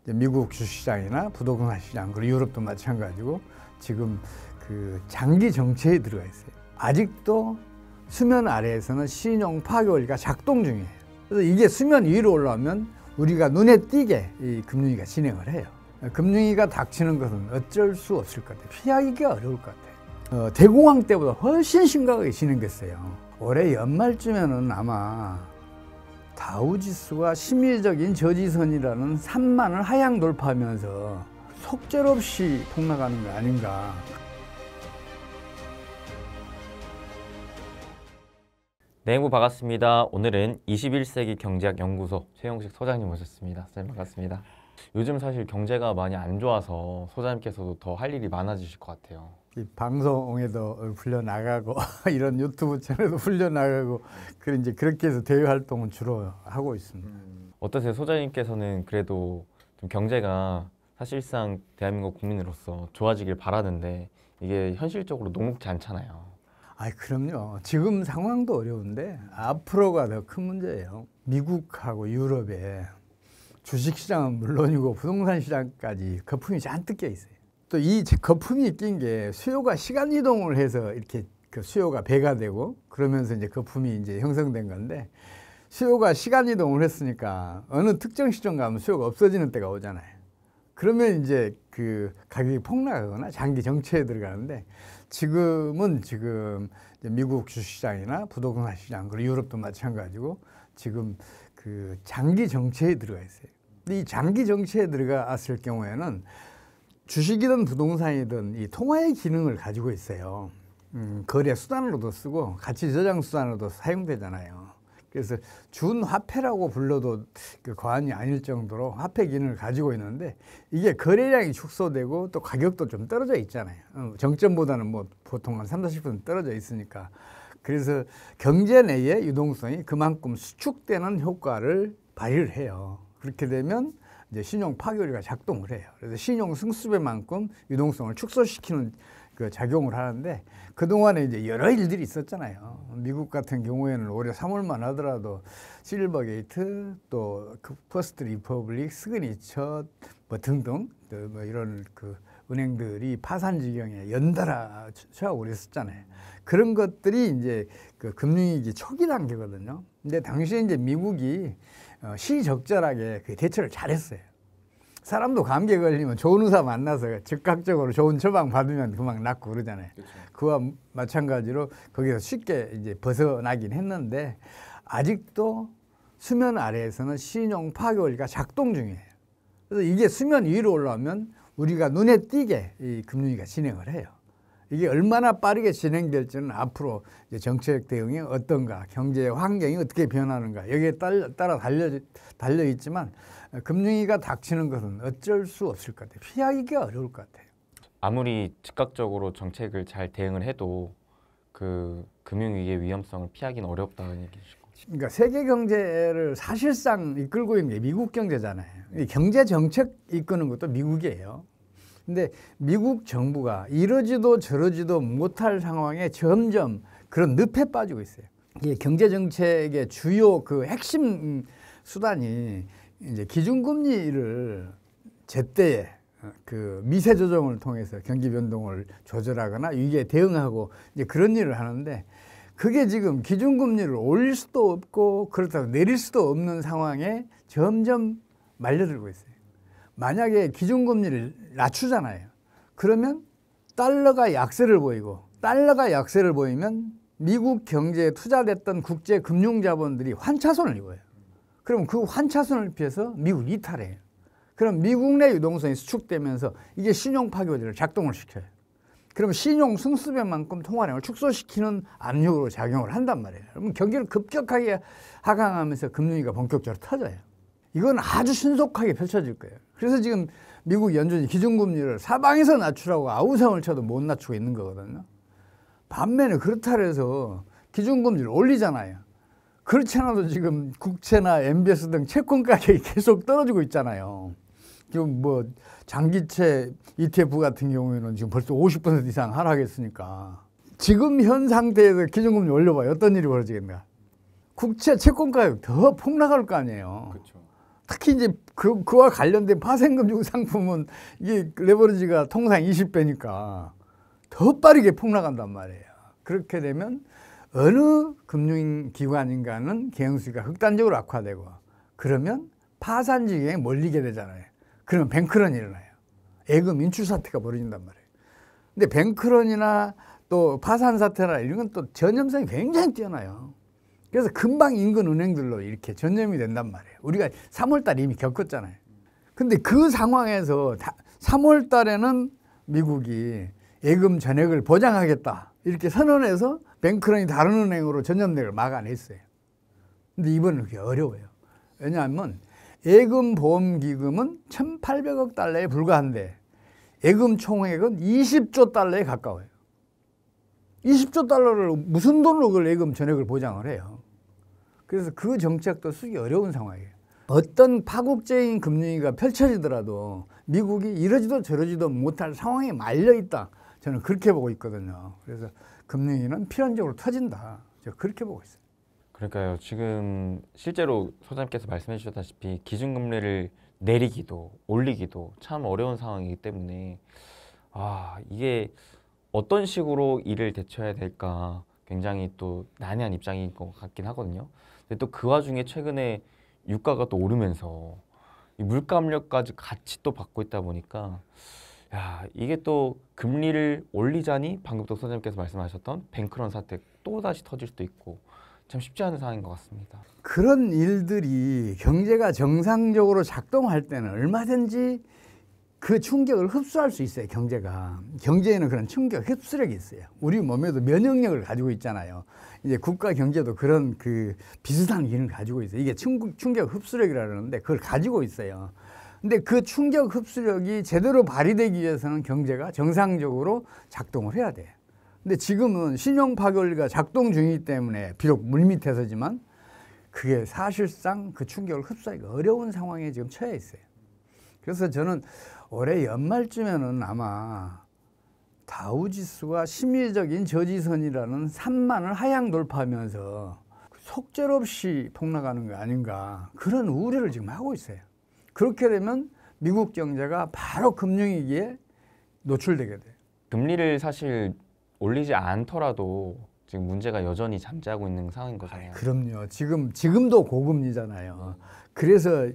미국 주식시장이나 부동산 시장, 그리고 유럽도 마찬가지고 지금 그 장기 정체에 들어가 있어요. 아직도 수면 아래에서는 신용 파괴 원리가 작동 중이에요. 그래서 이게 수면 위로 올라오면 우리가 눈에 띄게 이 금융위기가 진행을 해요. 금융위기가 닥치는 것은 어쩔 수 없을 것 같아요. 피하기가 어려울 것 같아요. 대공황 때보다 훨씬 심각하게 진행됐어요. 올해 연말쯤에는 아마 다우지수가 심리적인 저지선이라는 3만을 하향 돌파하면서 속절없이 폭락하는 거 아닌가. 네, 행부 반갑습니다. 오늘은 21세기 경제학 연구소 최용식 소장님 모셨습니다. 선생님 반갑습니다. 요즘 사실 경제가 많이 안 좋아서 소장님께서도 더 할 일이 많아지실 것 같아요. 이 방송에도 풀려나가고 이런 유튜브 채널도 풀려나가고 이제 그렇게 해서 대외 활동은 주로 하고 있습니다. 어떠세요? 소장님께서는 그래도 좀 경제가 사실상 대한민국 국민으로서 좋아지길 바라는데 이게 현실적으로 녹록지 않잖아요. 그럼요. 지금 상황도 어려운데 앞으로가 더 큰 문제예요. 미국하고 유럽에 주식시장은 물론이고 부동산 시장까지 거품이 잔뜩 껴 있어요. 또 이 거품이 낀 게 수요가 시간 이동을 해서 이렇게 그 수요가 배가 되고 그러면서 이제 거품이 이제 형성된 건데, 수요가 시간 이동을 했으니까 어느 특정 시점 가면 수요가 없어지는 때가 오잖아요. 그러면 이제 그 가격이 폭락하거나 장기 정체에 들어가는데, 지금 미국 주식시장이나 부동산 시장, 그리고 유럽도 마찬가지고 지금 그 장기 정체에 들어가 있어요. 이 장기 정체에 들어갔을 경우에는 주식이든 부동산이든 이 통화의 기능을 가지고 있어요. 거래 수단으로도 쓰고 가치 저장 수단으로도 사용되잖아요. 그래서 준화폐라고 불러도 과언이 아닐 정도로 화폐 기능을 가지고 있는데, 이게 거래량이 축소되고 또 가격도 좀 떨어져 있잖아요. 정점보다는 뭐 보통 한 30~40% 떨어져 있으니까. 그래서 경제 내의 유동성이 그만큼 수축되는 효과를 발휘를 해요. 그렇게 되면 이제 신용 파괴율이 작동을 해요. 그래서 신용 승수배만큼 유동성을 축소시키는 그 작용을 하는데, 그동안에 이제 여러 일들이 있었잖아요. 미국 같은 경우에는 올해 3월만 하더라도 실버게이트, 또 퍼스트 리퍼블릭, 시그니처 뭐 등등 뭐 이런 그 은행들이 파산 지경에 연달아 처하고 그랬었잖아요. 그런 것들이 이제 그 금융위기 초기 단계거든요. 근데 당시에 이제 미국이 시적절하게 그 대처를 잘했어요. 사람도 감기에 걸리면 좋은 의사 만나서 즉각적으로 좋은 처방 받으면 그만 낫고 그러잖아요. 그렇죠. 그와 마찬가지로 거기서 쉽게 이제 벗어나긴 했는데, 아직도 수면 아래에서는 신용 파괴 원리가 작동 중이에요. 그래서 이게 수면 위로 올라오면 우리가 눈에 띄게 이 금융위기가 진행을 해요. 이게 얼마나 빠르게 진행될지는 앞으로 이제 정책 대응이 어떤가, 경제 환경이 어떻게 변하는가, 여기에 따라 달려 있지만, 금융위기가 닥치는 것은 어쩔 수 없을 것 같아요. 피하기가 어려울 것 같아요. 아무리 즉각적으로 정책을 잘 대응을 해도 그 금융위기의 위험성을 피하기는 어렵다는 얘기시고. 그러니까 세계 경제를 사실상 이끌고 있는 게 미국 경제잖아요. 경제 정책 이끄는 것도 미국이에요. 근데 미국 정부가 이러지도 저러지도 못할 상황에 점점 그런 늪에 빠지고 있어요. 이게 경제 정책의 주요 그 핵심 수단이 이제 기준금리를 제때에 그 미세 조정을 통해서 경기 변동을 조절하거나 위기에 대응하고 이제 그런 일을 하는데, 그게 지금 기준금리를 올릴 수도 없고 그렇다고 내릴 수도 없는 상황에 점점 말려들고 있어요. 만약에 기준금리를 낮추잖아요. 그러면 달러가 약세를 보이고, 달러가 약세를 보이면 미국 경제에 투자됐던 국제 금융자본들이 환차손을 입어요. 그럼 그 환차손을 피해서 미국 이탈해요. 그럼 미국 내 유동성이 수축되면서 이게 신용 파괴를 작동을 시켜요. 그럼 신용 승수배만큼 통화량을 축소시키는 압력으로 작용을 한단 말이에요. 그러면 경기를 급격하게 하강하면서 금융위기가 본격적으로 터져요. 이건 아주 신속하게 펼쳐질 거예요. 그래서 지금 미국 연준이 기준금리를 사방에서 낮추라고 아우성을 쳐도 못 낮추고 있는 거거든요. 반면에 그렇다 해서 기준금리를 올리잖아요. 그렇지 않아도 지금 국채나 MBS 등 채권 가격이 계속 떨어지고 있잖아요. 지금 뭐 장기채 ETF 같은 경우에는 지금 벌써 50% 이상 하락했으니까, 지금 현 상태에서 기준금리 올려봐요. 어떤 일이 벌어지겠나. 국채 채권 가격 더 폭락할 거 아니에요. 그렇죠. 특히 이제 그와 관련된 파생금융 상품은 이게 레버리지가 통상 20배니까 더 빠르게 폭락한단 말이에요. 그렇게 되면 어느 금융기관인가는 경영수익가 극단적으로 악화되고 그러면 파산 지경에 몰리게 되잖아요. 그러면 뱅크런이 일어나요. 예금 인출 사태가 벌어진단 말이에요. 근데 뱅크런이나 또 파산 사태나 이런 건 또 전염성이 굉장히 뛰어나요. 그래서 금방 인근 은행들로 이렇게 전염이 된단 말이에요. 우리가 3월 달에 이미 겪었잖아요. 근데 그 상황에서 3월 달에는 미국이 예금 전액을 보장하겠다 이렇게 선언해서 뱅크런이 다른 은행으로 전염되는 걸 막아냈어요. 근데 이번은 그게 어려워요. 왜냐하면 예금 보험기금은 1,800억 달러에 불과한데 예금 총액은 20조 달러에 가까워요. 20조 달러를 무슨 돈으로 그걸 예금 전액을 보장을 해요. 그래서 그 정책도 쓰기 어려운 상황이에요. 어떤 파국적인 금융위기가 펼쳐지더라도 미국이 이러지도 저러지도 못할 상황에 말려있다. 저는 그렇게 보고 있거든요. 그래서 금융위기는 필연적으로 터진다. 제가 그렇게 보고 있어요. 그러니까요. 지금 실제로 소장님께서 말씀해 주셨다시피 기준금리를 내리기도 올리기도 참 어려운 상황이기 때문에 이게 어떤 식으로 이를 대처해야 될까 굉장히 또 난해한 입장인 것 같긴 하거든요. 근데 또 그 와중에 최근에 유가가 또 오르면서 이 물가 압력까지 같이 또 받고 있다 보니까 이게 또 금리를 올리자니 방금 또 소장님께서 말씀하셨던 뱅크런 사태 또 다시 터질 수도 있고 참 쉽지 않은 상황인 것 같습니다. 그런 일들이 경제가 정상적으로 작동할 때는 얼마든지 그 충격을 흡수할 수 있어요. 경제에는 그런 충격 흡수력이 있어요. 우리 몸에도 면역력을 가지고 있잖아요. 이제 국가 경제도 그런 비슷한 기능을 가지고 있어요. 이게 충격 흡수력이라 그러는데 그걸 가지고 있어요. 근데 그 충격 흡수력이 제대로 발휘되기 위해서는 경제가 정상적으로 작동을 해야 돼요. 근데 지금은 신용 파괴원리가 작동 중이기 때문에 비록 물밑에서지만 그게 사실상 그 충격을 흡수하기가 어려운 상황에 지금 처해 있어요. 그래서 저는 올해 연말쯤에는 아마 다우지수가 심리적인 저지선이라는 산만을 하향 돌파하면서 속절없이 폭락하는 거 아닌가 그런 우려를 지금 하고 있어요. 그렇게 되면 미국 경제가 바로 금융위기에 노출되게 돼요. 금리를 사실 올리지 않더라도 지금 문제가 여전히 잠재하고 있는 상황인 거잖아요. 그럼요. 지금도 고금리잖아요. 그래서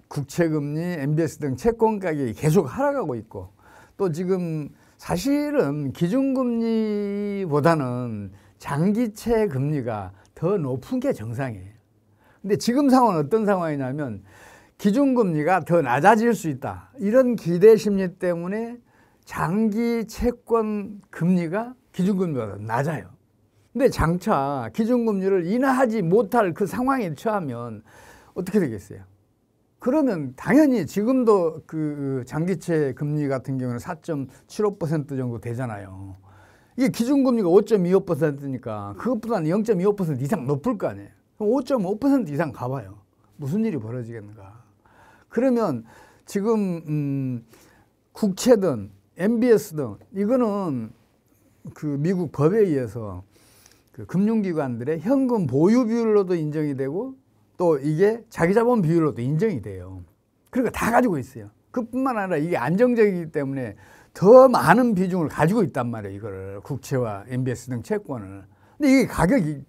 국채금리, MBS 등 채권 가격이 계속 하락하고 있고 또 지금 사실은 기준금리보다는 장기채 금리가 더 높은 게 정상이에요. 근데 지금 상황은 어떤 상황이냐면 기준금리가 더 낮아질 수 있다. 이런 기대 심리 때문에 장기 채권 금리가 기준금리보다 낮아요. 근데 장차 기준금리를 인하하지 못할 그 상황에 처하면 어떻게 되겠어요? 그러면 당연히 지금도 그 장기채 금리 같은 경우는 4.75% 정도 되잖아요. 이게 기준금리가 5.25%니까 그것보다는 0.25% 이상 높을 거 아니에요. 그럼 5.5% 이상 가봐요. 무슨 일이 벌어지겠는가. 그러면 지금 국채든 MBS든 이거는 그 미국 법에 의해서 그 금융기관들의 현금 보유 비율로도 인정이 되고 또 이게 자기자본 비율로도 인정이 돼요. 그러니까 다 가지고 있어요. 그뿐만 아니라 이게 안정적이기 때문에 더 많은 비중을 가지고 있단 말이에요. 이거를 국채와 MBS 등 채권을. 근데 이게 가격이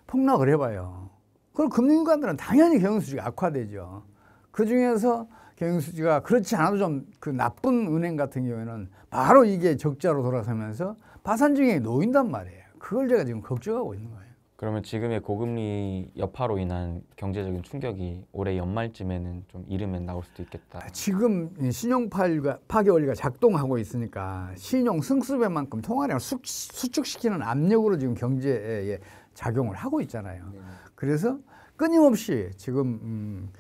폭락을 해봐요. 그럼 금융기관들은 당연히 경영수지가 악화되죠. 그중에서 경영수지가 그렇지 않아도 좀 그 나쁜 은행 같은 경우에는 바로 이게 적자로 돌아서면서 파산 중에 놓인단 말이에요. 그걸 제가 지금 걱정하고 있는 거예요. 그러면 지금의 고금리 여파로 인한 경제적인 충격이 올해 연말쯤에는 좀 이르면 나올 수도 있겠다. 지금 신용 파괴원리가 작동하고 있으니까 신용 승수배만큼 통화량을 수축시키는 압력으로 지금 경제에 작용을 하고 있잖아요. 그래서 끊임없이 지금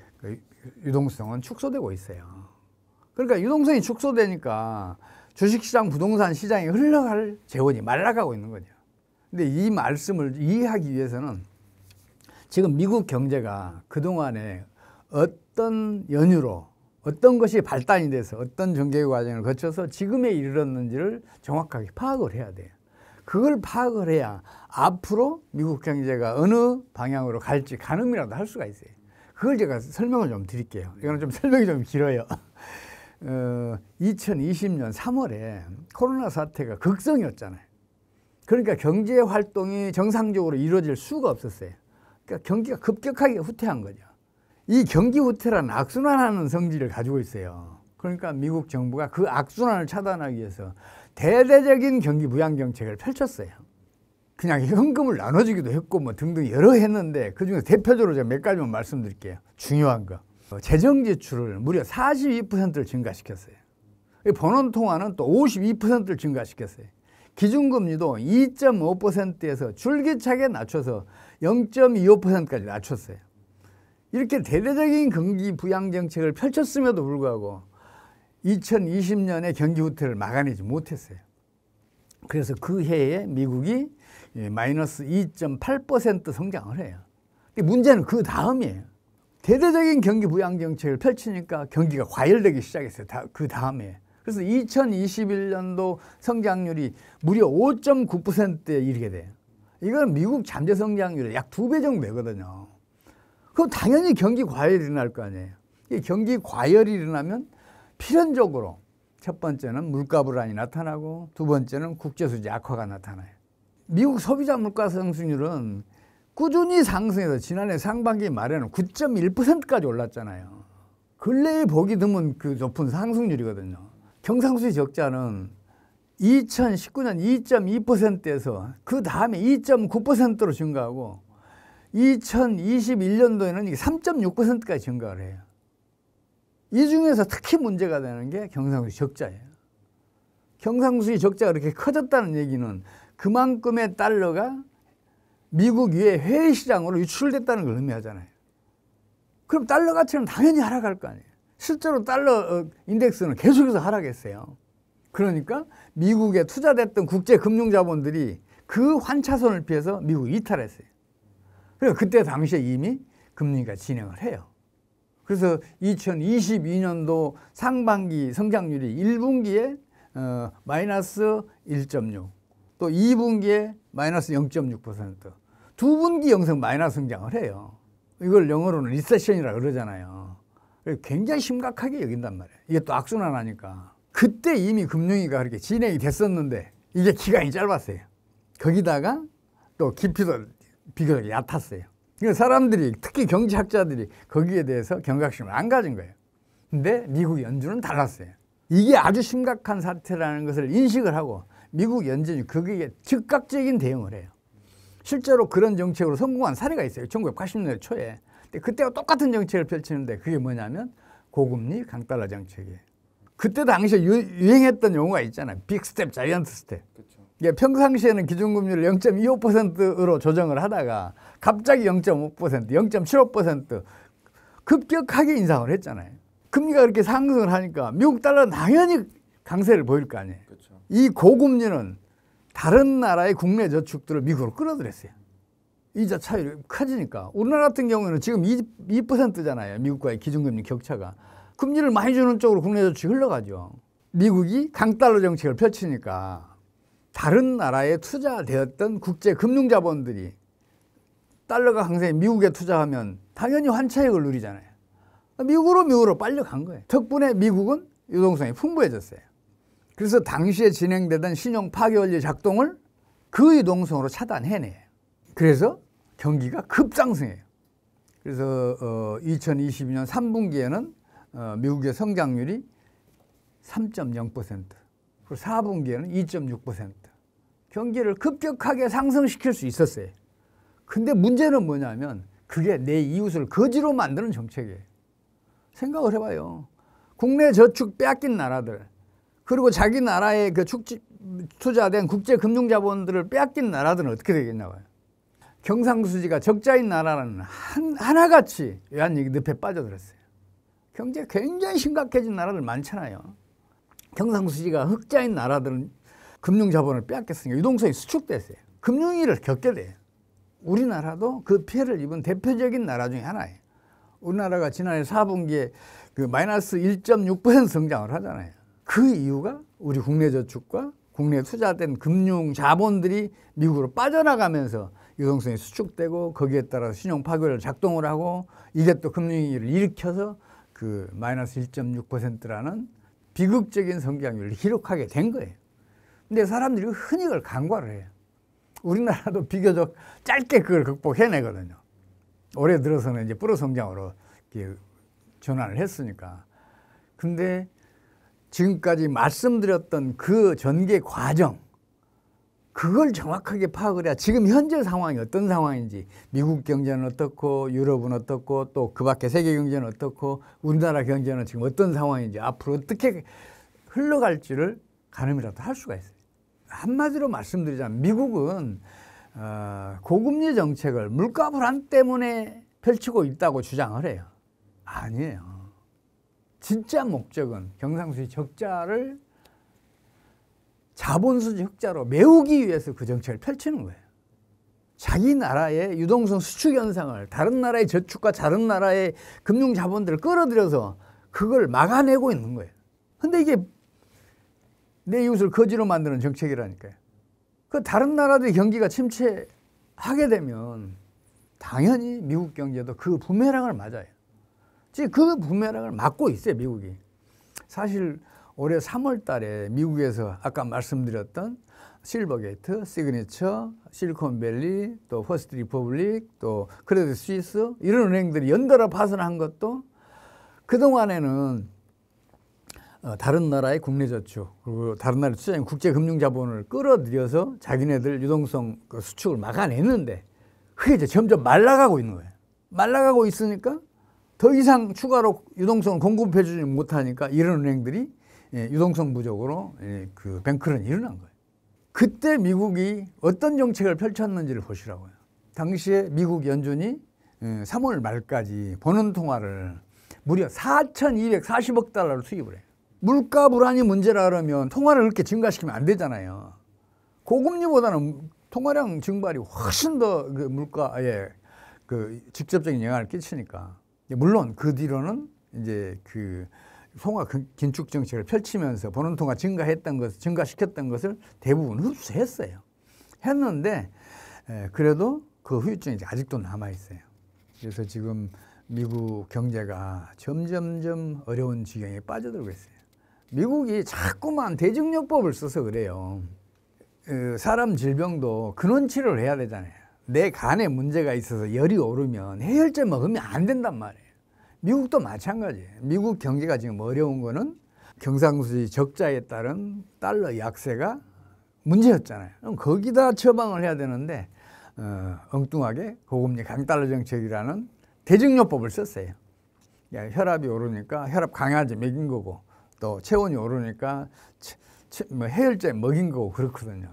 유동성은 축소되고 있어요. 그러니까 유동성이 축소되니까 주식시장, 부동산 시장에 흘러갈 재원이 말라가고 있는 거죠. 근데 이 말씀을 이해하기 위해서는 지금 미국 경제가 그동안에 어떤 연유로 어떤 것이 발단이 돼서 어떤 전개 과정을 거쳐서 지금에 이르렀는지를 정확하게 파악을 해야 돼요. 그걸 파악을 해야 앞으로 미국 경제가 어느 방향으로 갈지 가늠이라도 할 수가 있어요. 그걸 제가 설명을 좀 드릴게요. 이거는 좀 설명이 좀 길어요. 2020년 3월에 코로나 사태가 극성이었잖아요. 그러니까 경제 활동이 정상적으로 이루어질 수가 없었어요. 그러니까 경기가 급격하게 후퇴한 거죠. 이 경기 후퇴라는 악순환하는 성질을 가지고 있어요. 그러니까 미국 정부가 그 악순환을 차단하기 위해서 대대적인 경기 부양 정책을 펼쳤어요. 그냥 현금을 나눠주기도 했고 뭐 등등 여러 했는데 그중에 대표적으로 제가 몇 가지만 말씀드릴게요. 중요한 거. 재정 지출을 무려 42%를 증가시켰어요. 본원 통화는 또 52%를 증가시켰어요. 기준금리도 2.5%에서 줄기차게 낮춰서 0.25%까지 낮췄어요. 이렇게 대대적인 경기 부양 정책을 펼쳤음에도 불구하고 2020년에 경기 후퇴를 막아내지 못했어요. 그래서 그 해에 미국이 마이너스 2.8% 성장을 해요. 문제는 그 다음이에요. 대대적인 경기 부양 정책을 펼치니까 경기가 과열되기 시작했어요. 그 다음에. 그래서 2021년도 성장률이 무려 5.9%에 이르게 돼요. 이건 미국 잠재 성장률의 약 2배 정도 되거든요. 그럼 당연히 경기 과열이 일어날 거 아니에요. 이 경기 과열이 일어나면 필연적으로 첫 번째는 물가 불안이 나타나고 두 번째는 국제수지 악화가 나타나요. 미국 소비자 물가 상승률은 꾸준히 상승해서 지난해 상반기 말에는 9.1%까지 올랐잖아요. 근래에 보기 드문 그 높은 상승률이거든요. 경상수지 적자는 2019년 2.2%에서 그 다음에 2.9%로 증가하고 2021년도에는 이게 3.6%까지 증가를 해요. 이 중에서 특히 문제가 되는 게 경상수지 적자예요. 경상수지 적자가 그렇게 커졌다는 얘기는 그만큼의 달러가 미국 외 해외시장으로 유출됐다는 걸 의미하잖아요. 그럼 달러 가치는 당연히 하락할 거 아니에요. 실제로 달러 인덱스는 계속해서 하락했어요. 그러니까 미국에 투자됐던 국제금융자본들이 그 환차손을 피해서 미국을 이탈했어요. 그래서 그때 당시에 이미 금리가 진행을 해요. 그래서 2022년도 상반기 성장률이 1분기에 마이너스 1.6, 또 2분기에 마이너스 0.6%, 두 분기 영상 마이너스 성장을 해요. 이걸 영어로는 리세션이라고 그러잖아요. 굉장히 심각하게 여긴단 말이에요. 이게 또 악순환하니까. 그때 이미 금융위기가 그렇게 진행이 됐었는데 이게 기간이 짧았어요. 거기다가 또 깊이도 비교적 얕았어요. 그러니까 사람들이, 특히 경제학자들이 거기에 대해서 경각심을 안 가진 거예요. 근데 미국 연준은 달랐어요. 이게 아주 심각한 사태라는 것을 인식을 하고 미국 연준이 거기에 즉각적인 대응을 해요. 실제로 그런 정책으로 성공한 사례가 있어요. 1980년대 초에. 근데 그때와 똑같은 정책을 펼치는데 그게 뭐냐면 고금리 강달러 정책이에요. 그때 당시에 유행했던 용어가 있잖아요. 빅 스텝, 자이언트 스텝. 그렇죠. 평상시에는 기준금리를 0.25%로 조정을 하다가 갑자기 0.5%, 0.75% 급격하게 인상을 했잖아요. 금리가 그렇게 상승을 하니까 미국 달러는 당연히 강세를 보일 거 아니에요. 그렇죠. 이 고금리는 다른 나라의 국내 저축들을 미국으로 끌어들였어요. 이자 차이가 커지니까. 우리나라 같은 경우는 지금 2%잖아요. 미국과의 기준금리 격차가. 금리를 많이 주는 쪽으로 국내 저축이 흘러가죠. 미국이 강달러 정책을 펼치니까 다른 나라에 투자되었던 국제금융자본들이 달러가 강세에 미국에 투자하면 당연히 환차익을 누리잖아요. 미국으로 빨려간 거예요. 덕분에 미국은 유동성이 풍부해졌어요. 그래서 당시에 진행되던 신용 파괴원리 작동을 그 유동성으로 차단해내요. 그래서 경기가 급상승해요. 그래서 2022년 3분기에는 미국의 성장률이 3.0%, 그리고 4분기에는 2.6%. 경기를 급격하게 상승시킬 수 있었어요. 근데 문제는 뭐냐면 그게 내 이웃을 거지로 만드는 정책이에요. 생각을 해봐요. 국내 저축 빼앗긴 나라들, 그리고 자기 나라에 그 투자된 국제금융자본들을 빼앗긴 나라들은 어떻게 되겠냐고요. 경상수지가 적자인 나라는 하나같이 외환위기 늪에 빠져들었어요. 경제가 굉장히 심각해진 나라들 많잖아요. 경상수지가 흑자인 나라들은 금융자본을 빼앗겼으니까 유동성이 수축됐어요. 금융위기를 겪게 돼요. 우리나라도 그 피해를 입은 대표적인 나라 중에 하나예요. 우리나라가 지난해 4분기에 그 마이너스 1.6% 성장을 하잖아요. 그 이유가 우리 국내 저축과 국내에 투자된 금융 자본들이 미국으로 빠져나가면서 유동성이 수축되고 거기에 따라 신용 파괴를 작동을 하고 이게 또 금융위기를 일으켜서 그 마이너스 1.6%라는 비극적인 성장률을 기록하게 된 거예요. 근데 사람들이 흔히 그걸 간과를 해요. 우리나라도 비교적 짧게 그걸 극복해내거든요. 올해 들어서는 이제 불어 성장으로 이렇게 전환을 했으니까. 근데 지금까지 말씀드렸던 그 전개 과정, 그걸 정확하게 파악을 해야 지금 현재 상황이 어떤 상황인지, 미국 경제는 어떻고 유럽은 어떻고 또 그 밖에 세계 경제는 어떻고 우리나라 경제는 지금 어떤 상황인지 앞으로 어떻게 흘러갈지를 가늠이라도 할 수가 있어요. 한마디로 말씀드리자면 미국은 고금리 정책을 물가 불안 때문에 펼치고 있다고 주장을 해요. 아니에요. 진짜 목적은 경상수지 적자를 자본수지 흑자로 메우기 위해서 그 정책을 펼치는 거예요. 자기 나라의 유동성 수축 현상을 다른 나라의 저축과 다른 나라의 금융 자본들을 끌어들여서 그걸 막아내고 있는 거예요. 근데 이게 내 이웃을 거지로 만드는 정책이라니까요. 그 다른 나라들의 경기가 침체하게 되면 당연히 미국 경제도 그 부메랑을 맞아요. 지금 그 부메랑을 맞고 있어요, 미국이. 사실 올해 3월 달에 미국에서 아까 말씀드렸던 실버게이트, 시그니처, 실리콘밸리, 또 퍼스트 리퍼블릭, 또 크레딧 스위스 이런 은행들이 연달아 파산한 것도 그동안에는 다른 나라의 국내 저축 그리고 다른 나라의 투자인 국제 금융 자본을 끌어들여서 자기네들 유동성 수축을 막아냈는데 그게 이제 점점 말라가고 있는 거예요. 말라가고 있으니까 더 이상 추가로 유동성을 공급해주지 못하니까 이런 은행들이 유동성 부족으로 그 뱅크런이 일어난 거예요. 그때 미국이 어떤 정책을 펼쳤는지를 보시라고요. 당시에 미국 연준이 3월 말까지 버는 통화를 무려 4,240억 달러를 수입을 해요. 물가 불안이 문제라 그러면 통화를 그렇게 증가시키면 안 되잖아요. 고금리보다는 통화량 증발이 훨씬 더 그 물가에 그 직접적인 영향을 끼치니까. 물론 그 뒤로는 이제 그 통화 긴축 정책을 펼치면서 버는 통화 증가시켰던 것을 대부분 흡수했어요. 했는데 그래도 그 후유증이 아직도 남아 있어요. 그래서 지금 미국 경제가 점점점 어려운 지경에 빠져들고 있어요. 미국이 자꾸만 대증요법을 써서 그래요. 사람 질병도 근원 치료를 해야 되잖아요. 내 간에 문제가 있어서 열이 오르면 해열제 먹으면 안 된단 말이에요. 미국도 마찬가지예요. 미국 경제가 지금 어려운 거는 경상수지 적자에 따른 달러 약세가 문제였잖아요. 그럼 거기다 처방을 해야 되는데 엉뚱하게 고금리 강달러 정책이라는 대증요법을 썼어요. 혈압이 오르니까 혈압 강화제 먹인 거고 또 체온이 오르니까 해열제 먹인 거고 그렇거든요.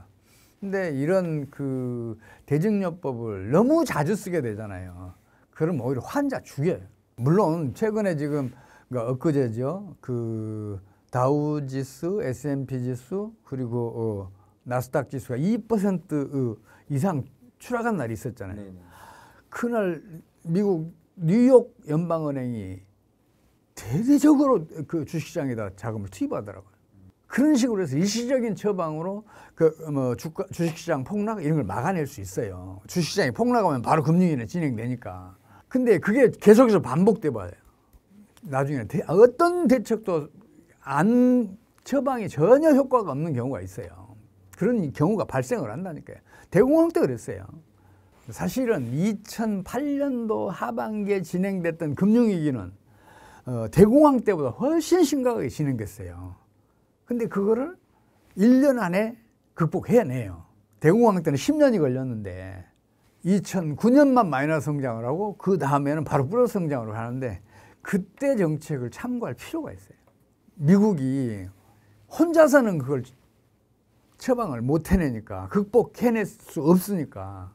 근데 이런 그 대증요법을 너무 자주 쓰게 되잖아요. 그럼 오히려 환자 죽여요. 물론 최근에 지금 엊그제죠. 그 다우 지수, S&P 지수 그리고 나스닥 지수가 2% 이상 추락한 날이 있었잖아요. 네네. 그날 미국 뉴욕 연방은행이 대대적으로 그 주식시장에다 자금을 투입하더라고요. 그런 식으로 해서 일시적인 처방으로 주식시장 폭락 이런 걸 막아낼 수 있어요. 주식시장이 폭락하면 바로 금융위기는 진행되니까. 근데 그게 계속해서 반복돼 봐요. 나중에 어떤 대책도 처방이 전혀 효과가 없는 경우가 있어요. 그런 경우가 발생을 한다니까요. 대공황 때 그랬어요. 사실은 2008년도 하반기에 진행됐던 금융위기는 대공황 때보다 훨씬 심각하게 진행됐어요. 근데 그거를 1년 안에 극복해내요. 대공황 때는 10년이 걸렸는데 2009년만 마이너스 성장을 하고 그 다음에는 바로 플러스 성장으로 하는데 그때 정책을 참고할 필요가 있어요. 미국이 혼자서는 그걸 처방을 못 해내니까 극복해낼 수 없으니까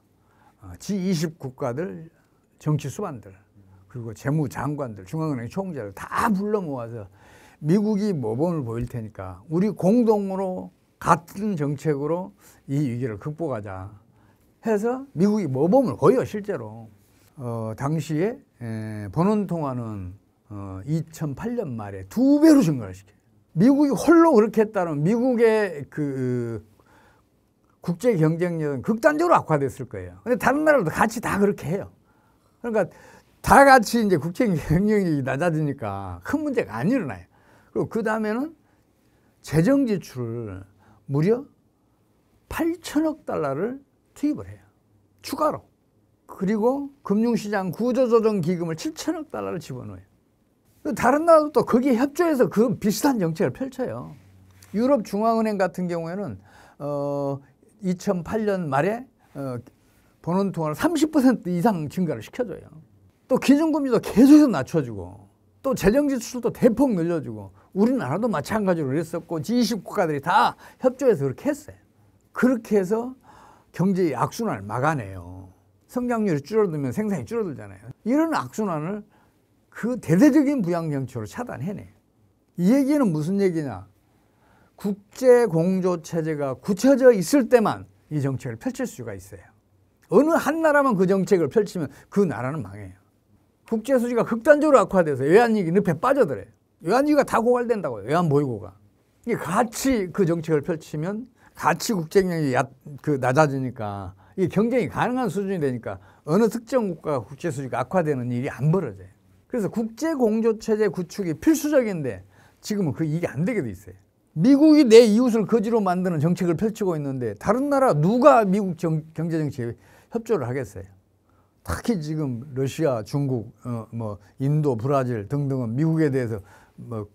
G20 국가들 정치 수반들 그리고 재무장관들 중앙은행 총재들 다 불러 모아서 미국이 모범을 보일 테니까 우리 공동으로 같은 정책으로 이 위기를 극복하자 해서 미국이 모범을 보여 실제로. 당시에 버는 통화는 2008년 말에 2배로 증가를 시켜요. 미국이 홀로 그렇게 했다면 미국의 그 국제 경쟁력은 극단적으로 악화됐을 거예요. 근데 다른 나라도 같이 다 그렇게 해요. 그러니까 다 같이 이제 국제 경쟁력이 낮아지니까 큰 문제가 안 일어나요. 그리고 그 다음에는 재정 지출을 무려 8천억 달러를 투입을 해요. 추가로. 그리고 금융시장 구조조정 기금을 7천억 달러를 집어넣어요. 다른 나라도 또 거기에 협조해서 그 비슷한 정책을 펼쳐요. 유럽 중앙은행 같은 경우에는 2008년 말에 버는 통화를 30% 이상 증가를 시켜줘요. 또 기준금리도 계속해서 낮춰주고 또 재정 지출도 대폭 늘려주고 우리나라도 마찬가지로 그랬었고 G20 국가들이 다 협조해서 그렇게 했어요. 그렇게 해서 경제의 악순환을 막아내요. 성장률이 줄어들면 생산이 줄어들잖아요. 이런 악순환을 그 대대적인 부양 정책으로 차단해내요. 이 얘기는 무슨 얘기냐? 국제 공조 체제가 굳혀져 있을 때만 이 정책을 펼칠 수가 있어요. 어느 한 나라만 그 정책을 펼치면 그 나라는 망해요. 국제 수지가 극단적으로 악화돼서 외환위기 늪에 빠져들어요. 외환위기가 다 고갈된다고요. 외환보유고가. 이게 같이 그 정책을 펼치면 같이 국제 경쟁이 낮아지니까 이게 경쟁이 가능한 수준이 되니까 어느 특정 국가가 국제 수지가 악화되는 일이 안 벌어져요. 그래서 국제 공조 체제 구축이 필수적인데 지금은 이게 안 되게 돼 있어요. 미국이 내 이웃을 거지로 만드는 정책을 펼치고 있는데 다른 나라 누가 미국 경제 정책에 협조를 하겠어요? 특히 지금 러시아, 중국, 인도, 브라질 등등은 미국에 대해서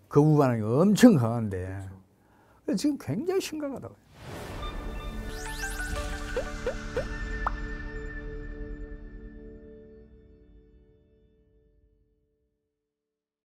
거부 반응이 엄청 강한데 지금 굉장히 심각하다고요.